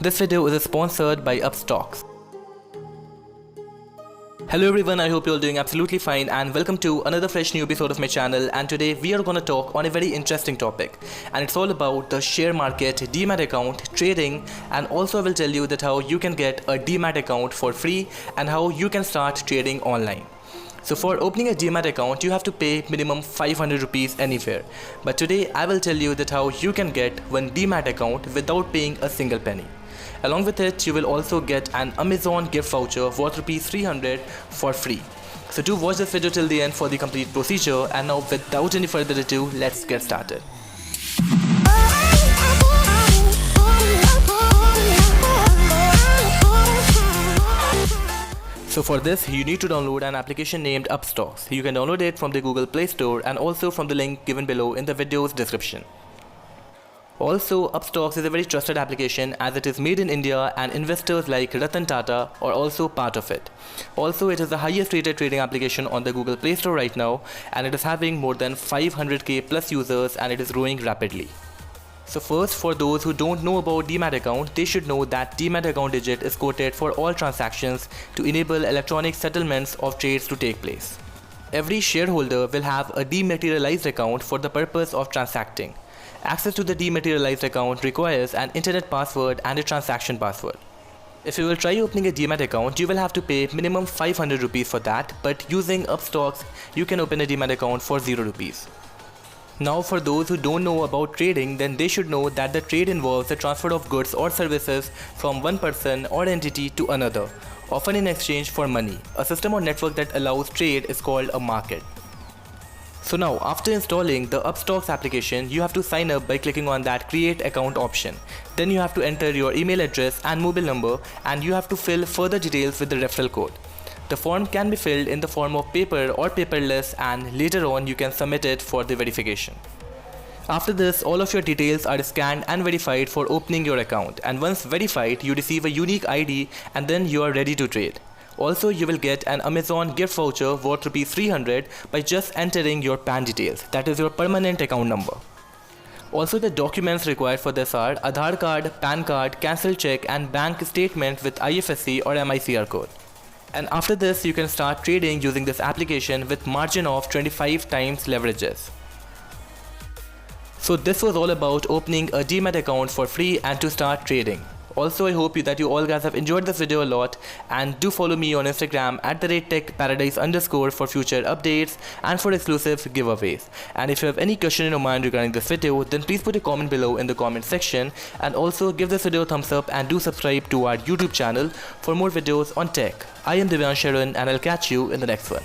This video is sponsored by Upstocks. Hello everyone, I hope you're all doing absolutely fine and welcome to another fresh new episode of my channel. And today we are going to talk on a very interesting topic, and it's all about the share market, DEMAT account, trading, and also I will tell you that how you can get a DEMAT account for free and how you can start trading online. So for opening a DEMAT account, you have to pay minimum 500 rupees anywhere. But today I will tell you that how you can get one DEMAT account without paying a single penny. Along with it, you will also get an Amazon gift voucher worth rupees 300 for free. So do watch this video till the end for the complete procedure, and now without any further ado, let's get started. So for this, you need to download an application named Upstocks. You can download it from the Google Play Store and also from the link given below in the video's description. Also, Upstocks is a very trusted application as it is made in India and investors like Ratan Tata are also part of it. Also, it is the highest rated trading application on the Google Play Store right now, and it is having more than 500k plus users and it is growing rapidly. So first, for those who don't know about DEMAT account, they should know that DEMAT account digit is quoted for all transactions to enable electronic settlements of trades to take place. Every shareholder will have a dematerialized account for the purpose of transacting. Access to the dematerialized account requires an internet password and a transaction password. If you will try opening a DEMAT account, you will have to pay minimum 500 rupees for that, but using Upstocks, you can open a DEMAT account for 0 rupees. Now for those who don't know about trading, then they should know that the trade involves the transfer of goods or services from one person or entity to another, often in exchange for money. A system or network that allows trade is called a market. So now, after installing the Upstocks application, you have to sign up by clicking on that create account option. Then you have to enter your email address and mobile number, and you have to fill further details with the referral code. The form can be filled in the form of paper or paperless, and later on you can submit it for the verification. After this, all of your details are scanned and verified for opening your account, and once verified, you receive a unique ID and then you are ready to trade. Also, you will get an Amazon gift voucher worth rupees 300 by just entering your PAN details, that is your permanent account number. Also, the documents required for this are Aadhaar card, PAN card, cancelled check and bank statement with IFSC or MICR code. And after this, you can start trading using this application with margin of 25 times leverages. So this was all about opening a DEMAT account for free and to start trading. Also, I hope that you all guys have enjoyed this video a lot, and do follow me on Instagram at @techparadise_ for future updates and for exclusive giveaways. And if you have any question in your mind regarding this video, then please put a comment below in the comment section, and also give this video a thumbs up and do subscribe to our YouTube channel for more videos on tech. I am Divyan Sharan and I'll catch you in the next one.